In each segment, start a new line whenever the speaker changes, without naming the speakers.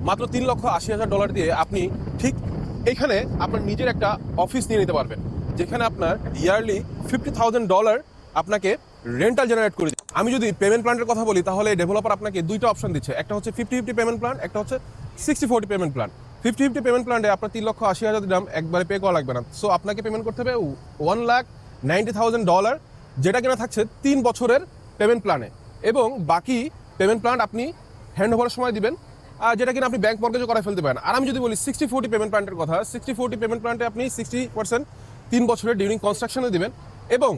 মাত্র $3,80,000 দিয়ে আপনি ঠিক এখানে আপনার নিজের একটা অফিস নিয়ে নিতে পারবেন, যেখানে আপনার ইয়ারলি $50,000 আপনাকে রেন্টাল জেনারেট করে দিচ্ছে। আমি যদি পেমেন্ট প্ল্যানের কথা বলি, তাহলে ডেভেলপার আপনাকে দুইটা অপশন দিচ্ছে। একটা হচ্ছে 50-50 পেমেন্ট প্ল্যান, একটা হচ্ছে 60-40 পেমেন্ট প্ল্যান। 50-50 পেমেন্ট প্ল্যানে আপনার $3,80,000 একবারে পে করা লাগবে না। সো আপনাকে পেমেন্ট করতে হবে $1,90,000, যেটা কিনা থাকছে 3 বছরের পেমেন্ট প্ল্যানে, এবং বাকি পেমেন্ট প্ল্যান আপনি হ্যান্ড ওভারের সময় দিবেন, যেটা কিনা আপনি ব্যাংক মর্গেজও করে ফেলতে পারেন। আর আমি যদি বলি 60-40 পেমেন্ট প্ল্যানের কথা, 60-40 পেমেন্ট প্ল্যানটা আপনি 60% 3 বছরের ডিউরিং কনস্ট্রাকশনে দিবেন, এবং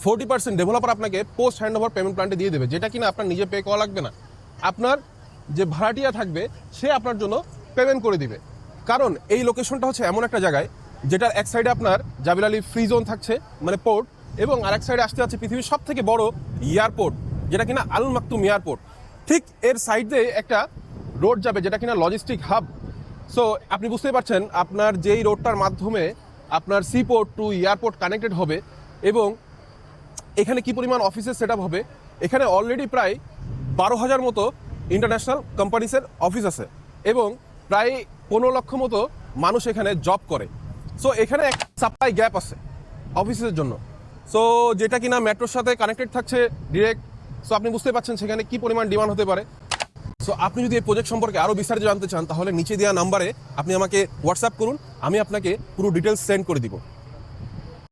40% ডেভেলপার আপনাকে পোস্ট হ্যান্ড ওভার পেমেন্ট প্ল্যানটা দিয়ে দেবে, যেটা কিনা আপনার নিজে পে করা লাগবে না। আপনার যে ভাড়াটিয়া থাকবে সে আপনার জন্য পেমেন্ট করে দিবে। কারণ এই লোকেশনটা হচ্ছে এমন একটা জায়গায় যেটার এক সাইডে আপনার জাবিল আলী ফ্রি জোন থাকছে, মানে পোর্ট, এবং আরেক সাইডে আসতে যাচ্ছে পৃথিবীর সব থেকে বড় এয়ারপোর্ট, যেটা কিনা আল মাকতুম এয়ারপোর্ট। ঠিক এর সাইডে একটা রোড যাবে যেটা কিনা লজিস্টিক হাব। সো আপনি বুঝতেই পারছেন আপনার যেই রোডটার মাধ্যমে আপনার sea port to airport connected হবে, এবং এখানে কি পরিমাণ অফিসের সেট হবে। এখানে অলরেডি প্রায় 12,000 মতো ইন্টারন্যাশনাল কোম্পানিসের অফিস আছে, এবং প্রায় 15 লক্ষ মতো মানুষ এখানে জব করে। সো এখানে এক সাপ্লাই গ্যাপ আছে অফিসের জন্য, সো যেটা কিনা মেট্রোর সাথে কানেক্টেড থাকছে ডিরেক্ট। সো আপনি বুঝতে পারছেন সেখানে কি পরিমাণ ডিমান্ড হতে পারে। সো আপনি যদি এই প্রজেক্ট সম্পর্কে আরও বিস্তারিত জানতে চান, তাহলে নিচে দেওয়া নাম্বারে আপনি আমাকে হোয়াটসঅ্যাপ করুন, আমি আপনাকে পুরো ডিটেলস সেন্ড করে দিব।